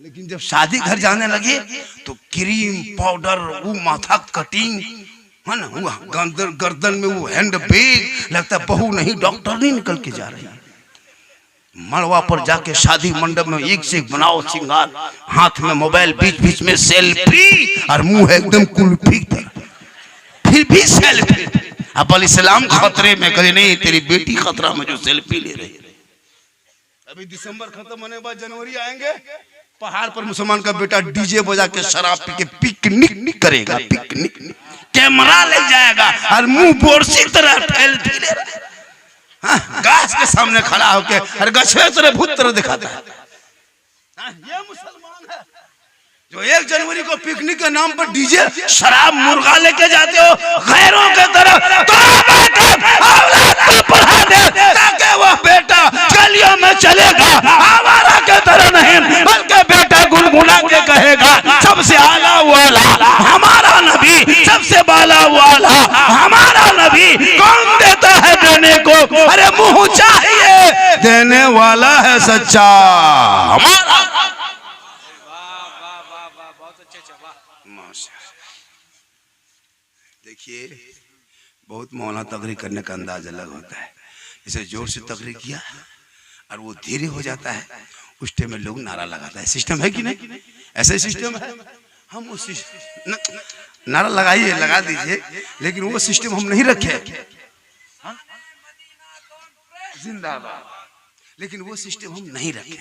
लेकिन जब शादी घर जाने लगे तो क्रीम पाउडर, वो माथा कटिंग है ना, वो गर्दन में वो हैंड बैग, लगता है बहू नहीं डॉक्टर नहीं निकल के जा रही। मड़वा पर जाके शादी मंडप में एक से एक बनाओ श्रृंगार, हाथ में मोबाइल, बीच बीच में सेल्फी, और मुंह एकदम कुल्फी, फिर भी सेल्फी। अब इस्लाम खतरे में, कहे नहीं तेरी बेटी खतरा में जो सेल्फी ले रही है। अभी दिसंबर खत्म होने के बाद जनवरी आएंगे, पहाड़ पर मुसलमान का बेटा डीजे बजा के शराब पी के पिकनिक करेगा, पिकनिक, कैमरा ले जाएगा और मुंह बोरसी तरह सेल्फी ले रहा है। गाछ के सामने खड़ा होके और गछवे तरह भूत तरह दिखाता है। ये मुसलमान है जो 1 जनवरी को पिकनिक के नाम पर डीजे शराब मुर्गा लेके जाते हो गैरों के तरफ, तो औलाद को पढ़ा दे ताकि वह बेटा गलियों में चलेगा, आवारा के तरह नहीं, बल्कि बेटा गुनगुना के कहेगा सबसे आला वाला हमारा नबी, सबसे बाला वाला हमारा नबी। कौन देता है देने को? अरे मुंह चाहिए, देने वाला है सच्चा हमारा। देखिए बहुत मौला तकरीर करने का अंदाज अलग होता है। इसे जोर से तकरीर किया और वो धीरे हो जाता है, उस टाइम में लोग नारा लगाता है। सिस्टम है कि नहीं? ऐसे सिस्टम है। हम उस नारा लगाइए, लगा दीजिए, लेकिन वो सिस्टम हम नहीं रखे, जिंदाबाद, लेकिन वो सिस्टम हम नहीं रखे।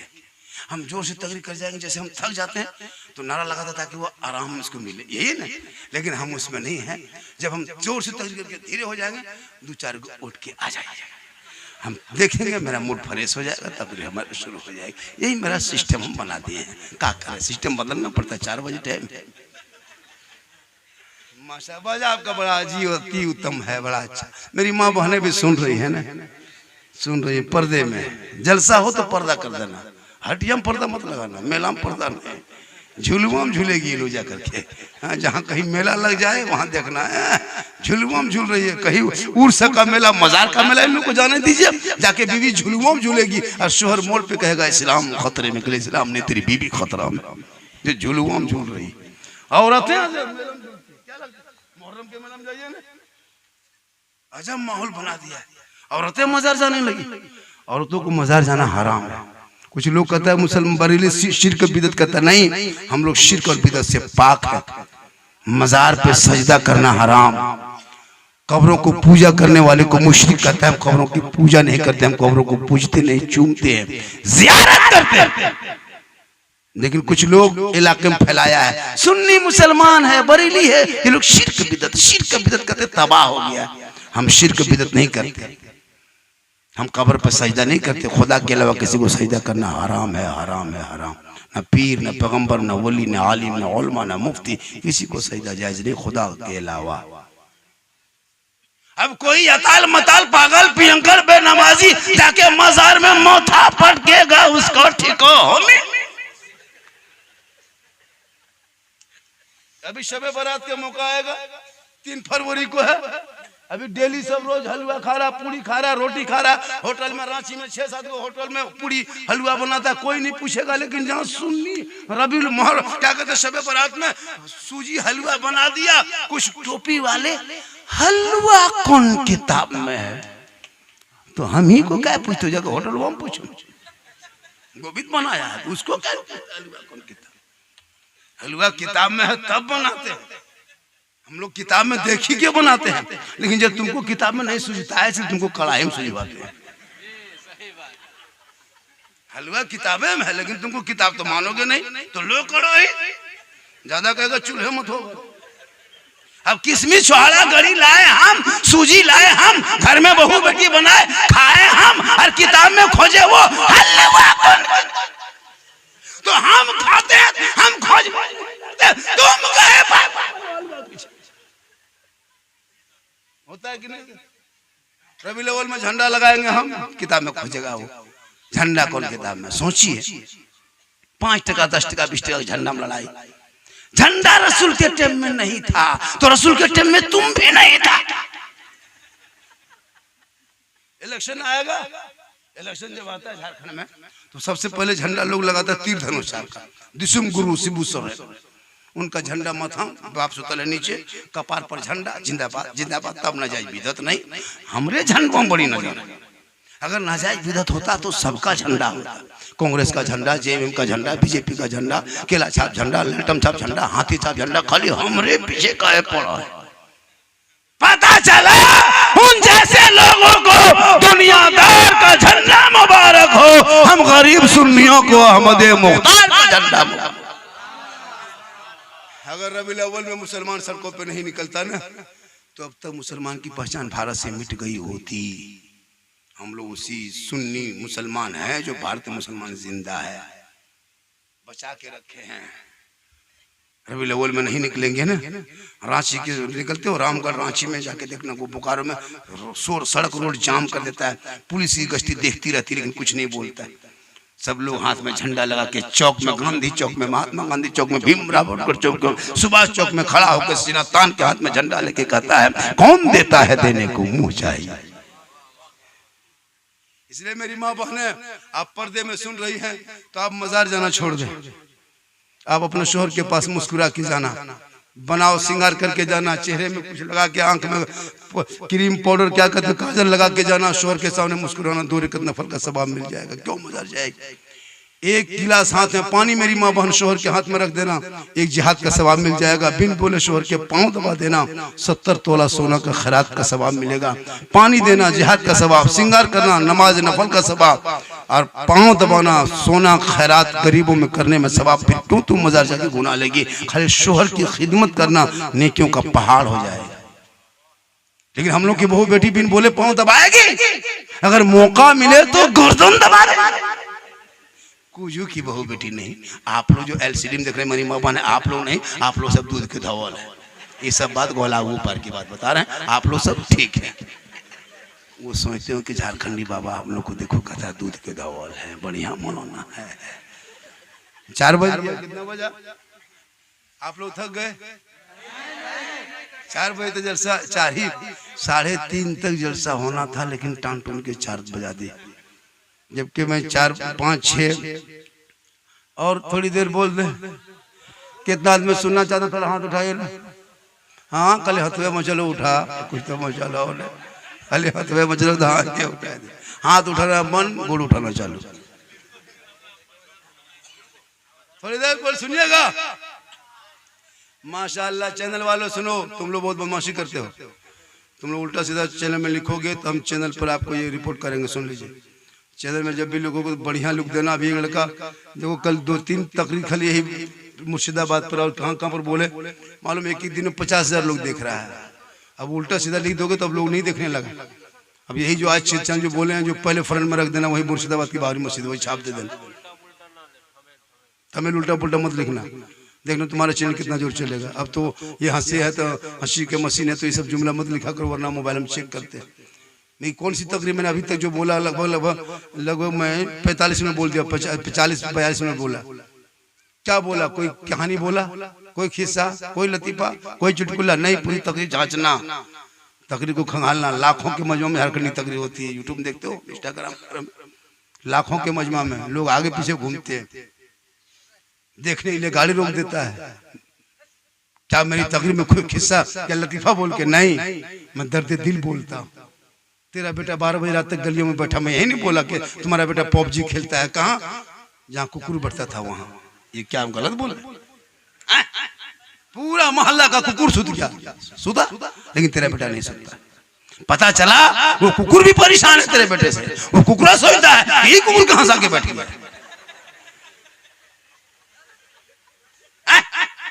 हम जोर से तकरीर कर जाएंगे, जैसे हम थक जाते हैं तो नारा लगाता ताकि वो आराम उसको मिले, यही ना। लेकिन हम उसमें नहीं है। जब हम जोर से तकरीर करके धीरे हो जाएंगे, 2-4 उठ के आ जाएंगे, हम देखेंगे, मेरा मूड फ्रेश हो जाएगा, तब हमारे शुरू हो जाएगी। यही मेरा सिस्टम हम बना दिए हैं। क्या करें, सिस्टम बदलना पड़ता है। 4 बजे टाइम माशाबाज आपका बड़ा अति उत्तम है, बड़ा अच्छा। मेरी माँ बहनें भी सुन रही है ना, सुन रही है। पर्दे में जलसा हो तो पर्दा कर देना, हटिया में पर्दा मत लगाना, मेला में पर्दा नहीं, झुलुआ में झूलेगी लो जा करके। हाँ, जहाँ कहीं मेला लग जाए वहाँ देखना है, झुलुआ में झूल रही है। कहीं उर्स का मेला, मजार का मेला, इन लोग को जाने दीजिए, जाके बीवी झुलुआ में झूलेगी और शोहर मोड़ पे कहेगा इस्लाम खतरे में, इस्लाम ने तेरी बीवी खतरा में, जो झुलुआ में झूल रही। औरतें मुहर्रम के मेला में जाइए ना, अजब माहौल बना दिया, औरतें मजार जाने लगी। औरतों को मजार जाना हराम है। कुछ लोग कहता है मुसलमान बरेली शिर्क बिदत कहता, नहीं, हम लोग शिर्क और बिदत से पाक है। मजार पे सजदा करना हराम, कब्रों को पूजा करने वाले को मुशरिक कहता है। हम कब्रों की पूजा नहीं करते, हम कब्रों को पूजते नहीं, चूमते हैं, ज़ियारत करते हैं। लेकिन कुछ लोग इलाके में फैलाया है, सुन्नी मुसलमान है, बरेली है, ये लोग शिर्क बिदत कहते, तबाह हो गया। हम शिर्क बिदत नहीं करते, हम कब्र पर सजदा नहीं करते। खुदा के अलावा किसी को सजदा करना हराम है, हराम है, हराम। न पीर, न पैगंबर, न वली, न आलिम, न उलमा, न मुफ्ती, किसी को सजदा जायज नहीं खुदा के अलावा। अब कोई अताल मताल पागल पियंकर बेनमाजी जाके मजार में माथा पटकेगा, उसको ठिको होमी। अभी शबे बारात का मौका आएगा, 3 फरवरी को है। अभी डेली सब रोज हलवा खा रहा, पूरी खा रहा, रोटी खा रहा। होटल में रांची में 6-7 को होटल में पूरी हलवा बनाता है, कोई नहीं पूछेगा। लेकिन जहाँ सुन्नी रबीउल मोहर क्या कहते, शबे बारात में सूजी हलवा बना दिया, कुछ टोपी वाले, हलवा कौन किताब में है? तो हम ही को क्या पूछते, जाकर होटल में पूछो, गोविंद बनाया है, उसको क्या हलवा कौन किताब? हलवा किताब में है तब बनाते हैं। हम लोग किताब में देखी के बनाते हैं, लेकिन जब तुमको किताब में नहीं सूझता है, सिर्फ तुमको कढ़ाई में सुझवाते हैं। हलवा किताबें में है, लेकिन तुमको किताब तो मानोगे नहीं, तो लो कढ़ाई, ज्यादा कहेगा चूल्हे मत हो। अब किसमिस छोहाड़ा गड़ी लाए हम, सूजी लाए हम, घर में बहू बेटी बनाए खाए हम, और किताब में खोजे वो हलवा कौन? तो हम खाते हैं, हम खोज तुम गए होता है कि नहीं? रबी लेवल में झंडा लगाएंगे हम, किताब में खोजेगा वो झंडा कौन किताब में? सोचिए, 5 टका 10 टका 20 टका झंडा में लड़ाई। झंडा रसूल के टाइम में नहीं था, तो रसूल के टाइम में तुम भी नहीं था। इलेक्शन आएगा, इलेक्शन जब आता है झारखंड में, तो सबसे पहले झंडा लोग लगाता है तीर धनुष का, दिसुम गुरु शिबू सोरेन, उनका झंडा माथा बाप सुतले नीचे, कपार पर झंडा, जिंदाबाद जिंदाबाद। तब नाजायज बिदत नहीं, हमरे झंडों बड़ी नजर। अगर नाजायज बिदत होता तो सबका झंडा होता, कांग्रेस का झंडा, जेएमएम का झंडा, बीजेपी का झंडा, केला छाप झंडा, ललटम छाप झंडा, हाथी छाप झंडा, खाली हमरे पीछे काहे पड़ा है? पता चला उन जैसे लोगों को दुनियादार का झंडा मुबारक हो, हम गरीब सुन्नियों को अहमद मुख्तार का झंडा मुबारक। अगर रबीउल अव्वल में मुसलमान सड़कों पे नहीं निकलता ना, तो अब तक मुसलमान की पहचान भारत से मिट गई होती। हम लोग उसी सुन्नी मुसलमान हैं जो भारतीय मुसलमान जिंदा है, बचा के रखे हैं। रबीउल अव्वल में नहीं निकलेंगे ना, रांची के निकलते हो, रामगढ़ रांची में जाके देखना, वो बोकारो में सड़क रोड जाम कर देता है, पुलिस की गश्ती देखती रहती लेकिन कुछ नहीं बोलता है। सब लोग हाथ में झंडा लगा के चौक में, गांधी चौक में, महात्मा गांधी चौक में, भीमराव अम्बेडकर चौक में, सुभाष चौक में खड़ा होकर सीना तान के हाथ में झंडा लेके कहता है, कौन देता है देने को मुंह चाहिए। इसलिए मेरी माँ बहनें, आप पर्दे में सुन रही हैं तो आप मजार जाना छोड़ दें। आप अपने शोहर के पास मुस्कुरा के जाना, बनाओ श्रृंगार करके जाना, चेहरे में कुछ लगा के, आंख में क्रीम पाउडर क्या कहते काजल लगा के जाना, शोहर के सामने मुस्कुराना, 2 रकअत नफल का सवाब मिल जाएगा। क्यों मजार जाएगी? 1 गिलास हाथ में पानी मेरी माँ बहन शोहर के हाथ में रख देना, 1 जिहाद का सवाब मिल जाएगा। बिन बोले शोहर के पाँव दबा देना, 70 तोला सोना का खैरात का सवाब मिलेगा। पानी देना जिहाद का सवाब, श्रृंगार करना नमाज नफल का सवाब, और पाँव दबाना सोना खैरात गरीबों में करने में सवाब। फिर क्यों तुम मजार जाके गुनाह लेगी? खाली शोहर की खिदमत करना नेकियों का पहाड़ हो जाएगा। लेकिन हम लोग की बहू बेटी बिन बोले पांव दबाएगी, अगर मौका मिले तो गर्दन दबा दे। कुजू की बहू बेटी नहीं। आप लोग जो एलसीडी में देख रहे हैं मनी मामा ने, आप लोग नहीं, आप लोग सब दूध के धवल है। ये सब बात गोला ऊपर की बात बता रहे हैं, आप लोग सब ठीक है। वो सोचते हो कि झारखंडी बाबा हम लोग को देखो कथा दूध के धवल है, बढ़िया मनोना है। 4 बजे कितना बजा आप लोग थक गए? 4 बजे तो जलसा 4 ही 3:30 तक जलसा होना था, लेकिन टान टून के 4 बजा दिए। जबकि मैं 4, 5, 6 और थोड़ी देर बोल दे। कितना आदमी सुनना चाहता था? हाथ उठाइए ना। हाँ कल हथुए मचलो उठा, कुछ तो मचलो कल हथुए मचलो हाथ के उठा दे। हाथ उठाना मन, गुड़ उठाना चालू। थोड़ी देर बोल सुनिएगा। माशाअल्लाह चैनल वालों सुनो, तुम लोग बहुत बदमाशी करते हो। तुम लोग उल्टा सीधा चैनल में लिखोगे तो हम चैनल पर आपको ये रिपोर्ट करेंगे। सुन लीजिए, चैनल में जब भी लोगों को बढ़िया लुक देना। अभी एक लड़का देखो कल 2-3 तकरीर खाली यही मुर्शिदाबाद पर और कहाँ पर बोले मालूम, एक ही दिन में 50,000 लोग देख रहा है। अब उल्टा सीधा लिख दोगे तो अब लोग नहीं देखने लगा। अब यही जो आज चैनल जो बोले हैं, जो पहले फ्रंट में रख देना, वही मुर्शिदाबाद की बाहरी मस्जिद वही छाप दे देना। तमिल उल्टा पुल्टा मत लिखना, देखना तुम्हारा चैनल कितना जोर चलेगा। अब तो ये हंसी है तो हंसी के मशीन है, तो ये सब जुमला मत लिखा करो, वरना मोबाइल में चेक करते हैं। नहीं कौन सी तकरीर मैंने अभी तक जो बोला, लगभग मैं 45 में बोल दिया, 40-42 में बोला। क्या बोला? कोई कहानी बोला, कोई किस्सा, कोई लतीफा, कोई चुटकुला नहीं। पूरी तकरीर जांचना, तकरीर को खंगालना। लाखों के मजमा में झारखंडी तकरीर होती है। यूट्यूब देखते हो, इंस्टाग्राम पर लाखों के मजमा में लोग आगे पीछे घूमते हैं, देखने के लिए गाड़ी रोक देता है। क्या मेरी तकरीर में कोई किस्सा या लतीफा बोल के? नहीं, मैं दर्द दिल बोलता हूँ। तेरा बेटा 12 बजे रात तक गलियों में बैठा, मैं यही नहीं बोला कि तुम्हारा बेटा पबजी खेलता है। कहाँ? जहाँ कुकुर बढ़ता था वहां। ये क्या हम गलत बोल रहे? पूरा मोहल्ला का कुकुर सुत गया, सुता, लेकिन तेरा बेटा नहीं सुता। पता चला वो कुकुर भी परेशान है तेरे बेटे से। वो कुकुरा सोचता है ये कुकुर कहां से आके बैठ गया।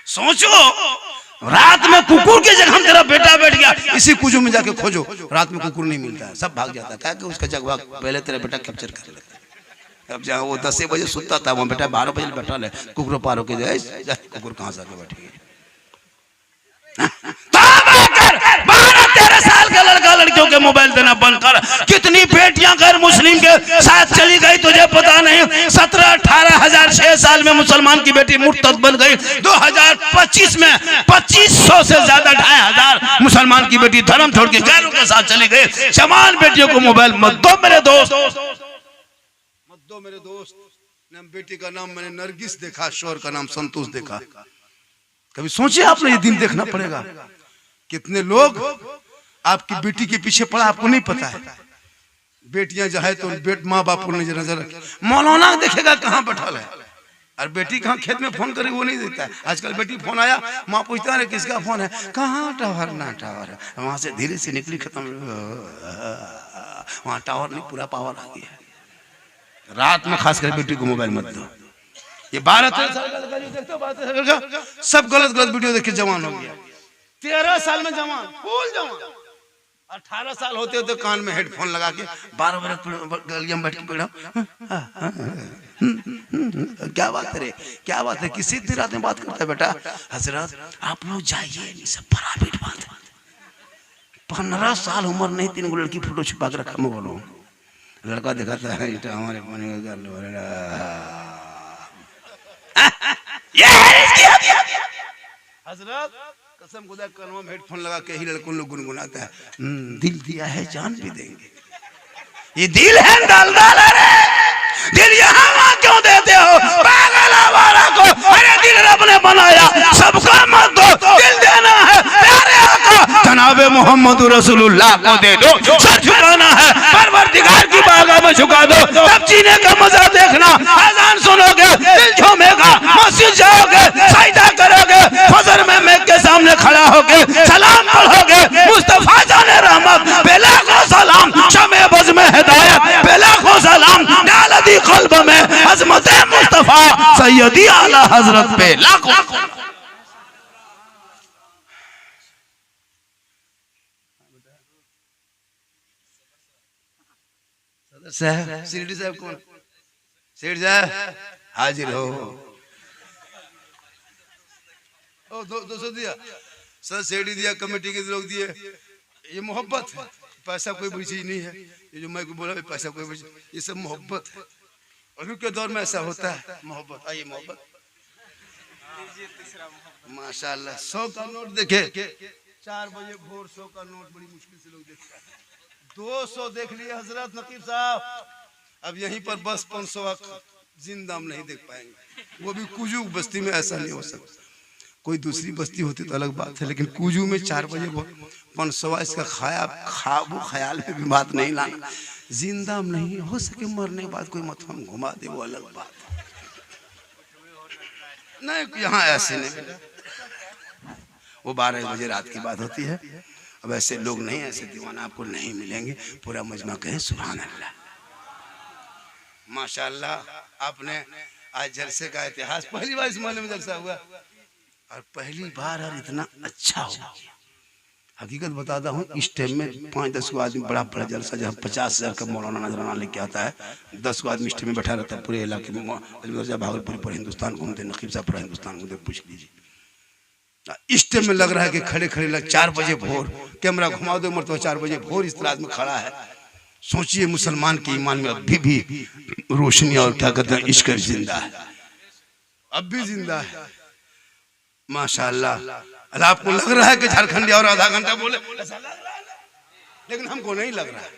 सोचो, रात में कुकुर की जगह तेरा बेटा बैठ गया। इसी कुजू में जाके खोजो, रात में कुकुर नहीं मिलता है, सब भाग जाता है। क्या कि उसका जगह पहले तेरा बेटा कैप्चर कर लेता है। अब जहाँ वो 10 बजे सुता था, वहाँ बेटा 12 बजे बैठा ले, कुकुर पार होके जाए, कुकुर कहाँ से आके बैठेगी। 12-13 साल का लड़का लड़कियों के मोबाइल देना बंद कर। कितनी बेटियां गैर मुस्लिम के साथ चली गई तुझे पता नहीं। 17-18 हजार 6 साल में मुसलमान की बेटी मुर्तद बन गई। 2025 में 2500 से ज्यादा 2500 मुसलमान की बेटी धर्म छोड़ के गैरों के साथ चली गई। जवान बेटियों को मोबाइल मत दो मेरे दोस्त, मत दो मेरे दोस्त। बेटी का नाम मैंने नरगिस देखा, शोर का नाम संतोष देखा। कभी सोचिए आपने ये दिन देखना पड़ेगा। कितने लोग आपकी बेटी के पीछे पड़ा, आपको नहीं पता है। बेटियां जो है तो माँ बाप को नजर मौलाना देखेगा कहाँ बैठा है, और बेटी कहाँ खेत में फोन करे वो नहीं देता है। आजकल बेटी फोन आया, माँ पूछता है किसका फोन है, कहाँ टावर ना टावर है, वहां से धीरे से निकली खत्म, वहां टावर नहीं पूरा पावर आ गया। रात में खासकर बेटी को मोबाइल मत दो। ये 12-13 साल का देखते हो, 12-13 साल का सब गलत गलत वीडियो देख के जवान हो गया। 13 साल में जवान, फुल जवान। 18 साल होते होते कान में हेडफोन लगा के 12 बजे गलिया में बैठ के पड़ा। क्या बात है रे, क्या बात है, किसी इतनी रात में बात करता है बेटा? हजरत आप लोग जाइए, ये सब प्राइवेट बात है। 15 साल उम्र नहीं, 3 लड़की फोटो छुपा के रखा। मैं बोलूँ लड़का दिखाता है हमारे हजरत कसम खुदा कानों में हेडफोन लगा के ही लड़कों लोग गुनगुनाता है, दिल दिया है जान भी देंगे। ये दिल है डाल डाल, अरे दिल यहाँ वहाँ क्यों देते हो पागल आवारा को? अरे दिल रब ने बनाया, सबका मत दो, दिल देना है प्यारे आका जनाबे मोहम्मद रसूलुल्लाह को दे दो। सर झुकाना है परवरदिगार की बारगाह में झुका दो, तब जीने का मजा देखना। अजान सुनोगे दिल झूमेगा, मस्जिद जाओगे सजदा करोगे, फजर में मेघ के सामने खड़ा होगे सलाम पढ़ोगे, मुस्तफा जाने रहमत बेलाखों सलाम, शमे बज़ में हिदायत बेलाखों सलाम, डालदी कल्ब में अज़मत मुस्तफा सैयदी आला हजरत पे लाखों। साहब शिरडी साहब कौन? सेठ साहब हाजिर हो। ओ 200 दिया सर, सेठ दिया, कमेटी के लोग दिए। ये मोहब्बत है, पैसा कोई बड़ी चीज नहीं है। ये जो मैं को बोला पैसा कोई बड़ी, ये सब मोहब्बत है। अभी के दौर में ऐसा होता है मोहब्बत। आइए मोहब्बत माशाल्लाह। 100 का नोट देखे 4 बजे भोर 100 का नोट बड़ी मुश्किल से लोग देखते हैं। 200 देख लिए हजरत नकीब साहब। अब यहीं पर बस 500 जिंदा हम नहीं देख पाएंगे। वो भी कुजू बस्ती में ऐसा नहीं हो सकता। कोई दूसरी बस्ती होती तो अलग बात है, लेकिन कुजू में 4 बजे 500 इसका खाबू ख्याल में भी बात नहीं लाना। जिंदा हम नहीं हो सके, मरने के बाद कोई मत हम घुमा दे वो अलग बात नहीं। यहाँ ऐसे नहीं, वो 12 बजे रात की बात होती है। अब ऐसे लोग नहीं, ऐसे दीवाना आपको नहीं मिलेंगे। पूरा मजमा कहें सुभान अल्लाह माशाल्लाह। आपने आज जलसे का इतिहास पहली बार इस महल में जलसा हुआ, और पहली बार और इतना अच्छा हो। हकीकत बताता हूँ, इस टाइम में 5-10 को आदमी बड़ा बड़ा जलसा, जहाँ 50,000 का मौलाना नजराना लेके आता है, 10 को आदमी इस टाइम में बैठा रहता है पूरे इलाके में। भागलपुर पर हिंदुस्तान घूमते, नकीब साहब पूरा हिंदुस्तान घूमते, पूछ लीजिए। इस टाइम में लग रहा है कि खड़े खड़े लग 4 बजे भोर, कैमरा घुमा दो मरतबा 4 बजे भोर इस तरह में खड़ा है। सोचिए मुसलमान के ईमान में अभी भी रोशनी और क्या कहते हैं इश्क जिंदा है, अब भी जिंदा है माशाल्लाह। अल्लाह आपको लग रहा है कि झारखंडी और आधा घंटा बोले, ऐसा लग रहा है, लेकिन हमको नहीं लग रहा है,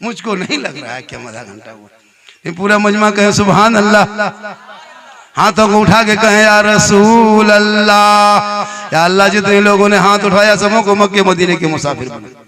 मुझको नहीं लग रहा है कि हम आधा घंटा बोले। पूरा मजमा कहे सुभान अल्लाह। हाथों को उठा के कहें या रसूल अल्लाह। या अल्लाह, जितने लोगों ने हाथ उठाया सबों को मक्के मदीने के मुसाफिर बने।